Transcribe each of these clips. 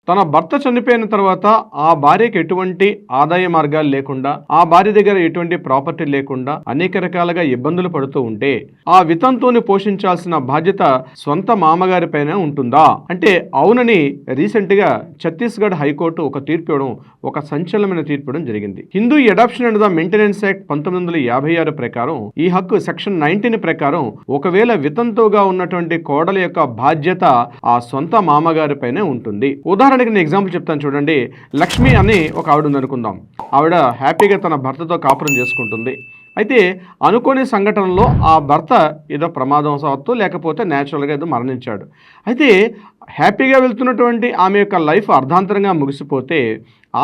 తన భర్త చనిపోయిన తర్వాత ఆ భార్యకి ఎటువంటి ఆదాయ మార్గాలు లేకుండా, ఆ భార్య దగ్గర ఎటువంటి ప్రాపర్టీ లేకుండా అనేక రకాలుగా ఇబ్బందులు పడుతూ ఉంటే ఆ వితంతువుని పోషించాల్సిన బాధ్యత సొంత మామగారి పైన ఉంటుందా అంటే అవునని రీసెంట్ గా ఛత్తీస్గఢ్ హైకోర్టు ఒక తీర్పు ఇవ్వడం, ఒక సంచలనమైన తీర్పు ఇవ్వడం జరిగింది. Hindu adoption and the maintenance act 1956 ప్రకారం ఈ హక్కు సెక్షన్ 19 ప్రకారం ఒకవేళ వితంతువుగా ఉన్నటువంటి కోడల యొక్క బాధ్యత ఆ సొంత మామగారి పైనే ఉంటుంది. ఉదాహరణకి నేను ఎగ్జాంపుల్ చెప్తాను చూడండి. లక్ష్మి అని ఒక ఆవిడ ఉంది అనుకుందాం. ఆవిడ హ్యాపీగా తన భర్తతో కాపురం చేసుకుంటుంది. అయితే అనుకోని సంఘటనలో ఆ భర్త ఏదో ప్రమాదం సవత్తు లేకపోతే న్యాచురల్గా ఏదో మరణించాడు. అయితే హ్యాపీగా వెళ్తున్నటువంటి ఆమె యొక్క లైఫ్ అర్ధాంతరంగా ముగిసిపోతే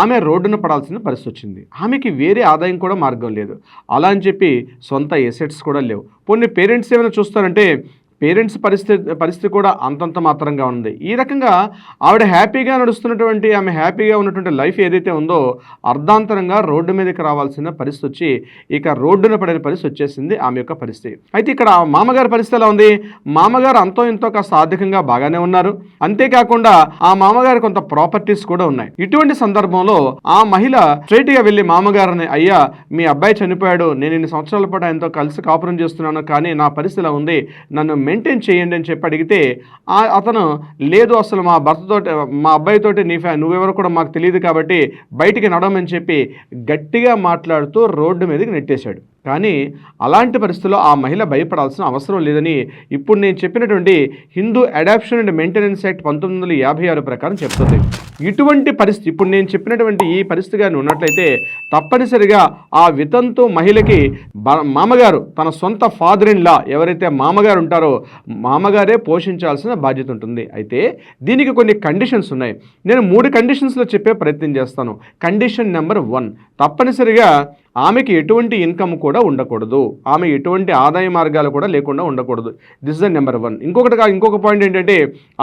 ఆమె రోడ్డున పడాల్సిన పరిస్థితి వచ్చింది. ఆమెకి వేరే ఆదాయం కూడా మార్గం లేదు. అలా అని చెప్పి సొంత ఎసెట్స్ కూడా లేవు. కొన్ని పేరెంట్స్ ఏమైనా చూస్తారంటే పేరెంట్స్ పరిస్థితి కూడా అంతంత మాత్రంగా ఉంది. ఈ రకంగా ఆవిడ హ్యాపీగా నడుస్తున్నటువంటి, ఆమె హ్యాపీగా ఉన్నటువంటి లైఫ్ ఏదైతే ఉందో అర్ధాంతరంగా రోడ్డు మీదకి రావాల్సిన పరిస్థితి వచ్చి ఇక రోడ్డున పడిన పరిస్థితి వచ్చేసింది ఆమె యొక్క పరిస్థితి. అయితే ఇక్కడ మామగారి పరిస్థితి ఎలా ఉంది? మామగారు అంతో ఇంతో కాస్త ఆర్థికంగా బాగానే ఉన్నారు. అంతేకాకుండా ఆ మామగారి కొంత ప్రాపర్టీస్ కూడా ఉన్నాయి. ఇటువంటి సందర్భంలో ఆ మహిళ స్ట్రైట్ గా వెళ్ళి మామగారిని, అయ్యా మీ అబ్బాయి చనిపోయాడు, నేను ఇన్ని సంవత్సరాల పాటు ఆయనతో కలిసి కాపురం చేస్తున్నాను, కానీ నా పరిస్థితి ఎలా ఉంది, నన్ను మెయింటైన్ చేయండి అని చెప్పి అడిగితే అతను లేదు, అసలు మా భర్తతో మా అబ్బాయితోటి నువ్వెవరు కూడా మాకు తెలియదు కాబట్టి బయటికి నడవమని చెప్పి గట్టిగా మాట్లాడుతూ రోడ్డు మీదకి నెట్టేశాడు. కానీ అలాంటి పరిస్థితుల్లో ఆ మహిళ భయపడాల్సిన అవసరం లేదని ఇప్పుడు నేను చెప్పినటువంటి Hindu adoption and maintenance act 1956 ప్రకారం చెప్తుంది. ఇటువంటి పరిస్థితి ఇప్పుడు నేను చెప్పినటువంటి ఈ పరిస్థితి కానీ ఉన్నట్లయితే తప్పనిసరిగా ఆ వితంతు మహిళకి మామగారు, తన సొంత ఫాదర్ ఇన్ లా ఎవరైతే మామగారు ఉంటారో మామగారే పోషించాల్సిన బాధ్యత ఉంటుంది. అయితే దీనికి కొన్ని కండిషన్స్ ఉన్నాయి. నేను 3 కండిషన్స్లో చెప్పే ప్రయత్నం చేస్తాను. కండిషన్ నెంబర్ 1, తప్పనిసరిగా ఆమెకి ఎటువంటి ఇన్కమ్ కూడా ఉండకూడదు, ఆమె ఎటువంటి ఆదాయ మార్గాలు కూడా లేకుండా ఉండకూడదు. This is the number 1. ఇంకొక పాయింట్ ఏంటంటే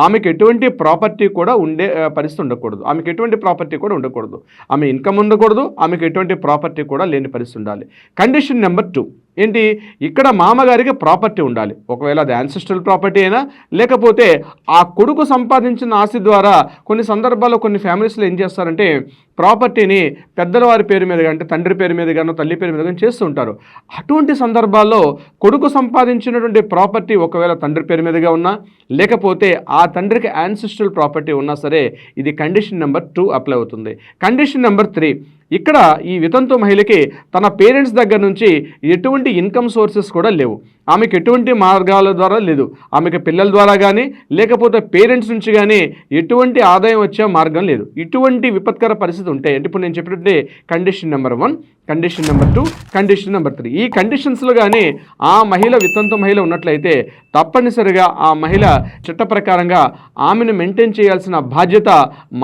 ఆమెకి ఎటువంటి ప్రాపర్టీ కూడా ఉండే పరిస్థితి ఉండకూడదు. ఆమెకి ఎటువంటి ప్రాపర్టీ కూడా ఉండకూడదు, ఆమె ఇన్కమ్ ఉండకూడదు, ఆమెకి ఎటువంటి ప్రాపర్టీ కూడా లేని పరిస్థితి ఉండాలి. కండిషన్ నెంబర్ 2 ఏంటి? ఇక్కడ మామగారికి ప్రాపర్టీ ఉండాలి. ఒకవేళ అది యాన్సిస్ట్రల్ ప్రాపర్టీ అయినా లేకపోతే ఆ కొడుకు సంపాదించిన ఆస్తి ద్వారా కొన్ని సందర్భాల్లో కొన్ని ఫ్యామిలీస్లో ఏం చేస్తారంటే ప్రాపర్టీని పెద్దవారి పేరు మీద అంటే తండ్రి పేరు మీద గానో తల్లి పేరు మీద కానీ చేస్తూ ఉంటారు. అటువంటి సందర్భాల్లో కొడుకు సంపాదించినటువంటి ప్రాపర్టీ ఒకవేళ తండ్రి పేరు మీదుగా ఉన్నా లేకపోతే ఆ తండ్రికి యాన్సిస్ట్రల్ ప్రాపర్టీ ఉన్నా సరే ఇది కండిషన్ నెంబర్ 2 అప్లై అవుతుంది. కండిషన్ నెంబర్ 3, ఇక్కడ ఈ వితంతు మహిళకి తన పేరెంట్స్ దగ్గర నుంచి ఎటువంటి ఇన్కమ్ సోర్సెస్ కూడా లేవు. ఆమెకు ఎటువంటి మార్గాల ద్వారా లేదు. ఆమెకు పిల్లల ద్వారా కానీ లేకపోతే పేరెంట్స్ నుంచి కానీ ఎటువంటి ఆదాయం వచ్చే మార్గం లేదు. ఇటువంటి విపత్కర పరిస్థితి ఉంటాయి. అంటే ఇప్పుడు నేను చెప్పినట్టే condition number 1, condition number 2, condition number 3. ఈ కండిషన్స్లో కానీ ఆ మహిళ వితంతు మహిళ ఉన్నట్లయితే తప్పనిసరిగా ఆ మహిళ చట్ట ప్రకారంగా ఆమెను మెయింటైన్ చేయాల్సిన బాధ్యత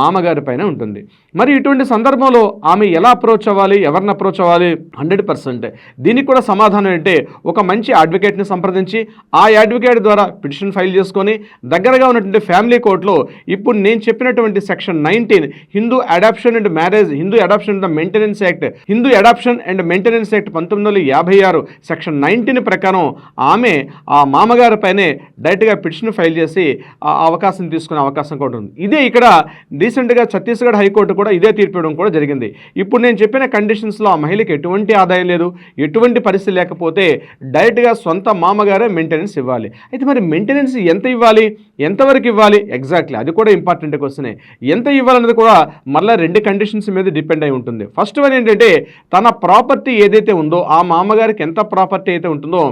మామగారి పైన ఉంటుంది. మరి ఇటువంటి సందర్భంలో ఆమె ఎలా అప్రోచ్ అవ్వాలి, ఎవరిని అప్రోచ్ అవ్వాలి? 100% దీనికి కూడా సమాధానం అంటే ఒక మంచి అడ్వకేట్ని సంప్రదించి ఆ అడ్వకేట్ ద్వారా పిటిషన్ ఫైల్ చేసుకొని దగ్గరగా ఉన్నటువంటి ఫ్యామిలీ కోర్టులో ఇప్పుడు నేను చెప్పినటువంటి section 19 Hindu adoption and marriage, Hindu adoption and maintenance act, Hindu adoption and maintenance act 1956 section 19 ప్రకారం ఆమె ఆ మామగారి పైనే డైరెక్ట్గా పిటిషన్ ఫైల్ చేసి ఆ అవకాశం తీసుకునే అవకాశం కూడా ఉంది. ఇదే ఇక్కడ రీసెంట్గా ఛత్తీస్గఢ్ హైకోర్టు కూడా ఇదే తీర్పు ఇవ్వడం కూడా జరిగింది. ఇప్పుడు నేను చెప్పిన కండిషన్స్లో ఆ మహిళకి ఎటువంటి ఆదాయం లేదు, ఎటువంటి పరిస్థితి లేకపోతే డైరెక్ట్గా సొంత మామగారే మెయింటెనెన్స్ ఇవ్వాలి. అయితే మరి మెయింటెనెన్స్ ఎంత ఇవ్వాలి, ఎంతవరకు ఇవ్వాలి? ఎగ్జాక్ట్లీ అది కూడా ఇంపార్టెంట్ క్వశ్చనే. ఎంత ఇవ్వాలన్నది కూడా మళ్ళీ 2 కండిషన్స్ మీద డిపెండ్ అయి ఉంటుంది. ఫస్ట్ వన్ ఏంటంటే తన ప్రాపర్టీ ఏదైతే ఉందో ఆ మామగారికి ఎంత ప్రాపర్టీ అయితే ఉంటుందో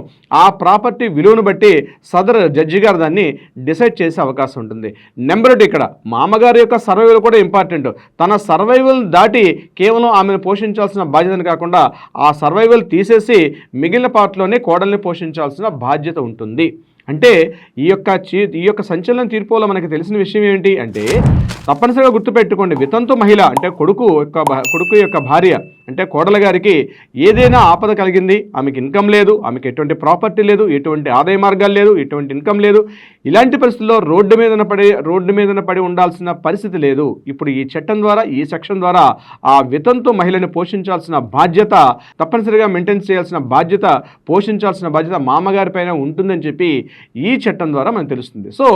ఆ ప్రాపర్టీ విలువను బట్టి సదరు జడ్జి గారు దాన్ని డిసైడ్ చేసే అవకాశం ఉంటుంది. నెంబర్ 2, ఇక్కడ మామగారి యొక్క సర్వైవల్ కూడా ఇంపార్టెంట్. తన సర్వైవల్ దాటి కేవలం ఆమెను పోషించాల్సిన బాధ్యతను కాకుండా ఆ సర్వైవల్ తీసేసి మిగిలిన పార్ట్లోనే కోడల్ని పోషించాల్సిన బాధ్యత ఉంటుంది. అంటే ఈ యొక్క సంచలన తీర్పులో మనకి తెలిసిన విషయం ఏంటి అంటే తప్పనిసరిగా గుర్తుపెట్టుకోండి, వితంతు మహిళ అంటే కొడుకు యొక్క భార్య అంటే కోడల గారికి ఏదైనా ఆపద కలిగింది, ఆమెకి ఇన్కమ్ లేదు, ఆమెకి ఎటువంటి ప్రాపర్టీ లేదు, ఎటువంటి ఆదాయ మార్గాలు లేదు, ఎటువంటి ఇన్కమ్ లేదు, ఇలాంటి పరిస్థితుల్లో రోడ్డు మీదన పడి ఉండాల్సిన పరిస్థితి లేదు. ఇప్పుడు ఈ చట్టం ద్వారా, ఈ సెక్షన్ ద్వారా ఆ వితంతు మహిళని పోషించాల్సిన బాధ్యత, తప్పనిసరిగా మెయింటైన్ చేయాల్సిన బాధ్యత, పోషించాల్సిన బాధ్యత మామగారి పైన ఉంటుందని చెప్పి ఈ చట్టం ద్వారా మనకు తెలుస్తుంది. సో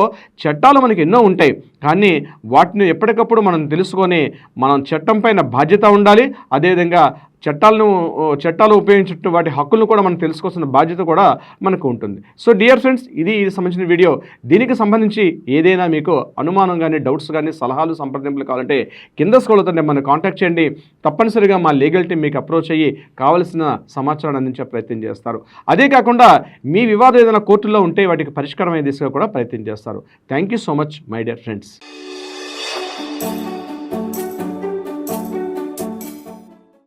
చట్టాలు మనకి ఎన్నో ఉంటాయి, కానీ వాటిని ఎప్పటికప్పుడు మనం తెలుసుకొని మనం చట్టం పైన బాధ్యత ఉండాలి. అదేవిధంగా చట్టాలు ఉపయోగించుట వాటి హక్కులను కూడా మనం తెలుసుకోవాల్సిన బాధ్యత కూడా మనకు ఉంటుంది. సో డియర్ ఫ్రెండ్స్, ఇది సంబంధించిన వీడియో. దీనికి సంబంధించి ఏదైనా మీకు అనుమానం కానీ, డౌట్స్ కానీ, సలహాలు, సంప్రదింపులు కావాలంటే కింద స్క్రోల్ అవుతుంటే మనం కాంటాక్ట్ చేయండి. తప్పనిసరిగా మా లీగల్ టీం మీకు అప్రోచ్ అయ్యి కావలసిన సమాచారాన్ని అందించే ప్రయత్నం చేస్తారు. అదే కాకుండా మీ వివాదం ఏదైనా కోర్టులో ఉంటే వాటికి పరిష్కారమైన దిశగా కూడా ప్రయత్నం చేస్తారు. Thank you so much my dear friends.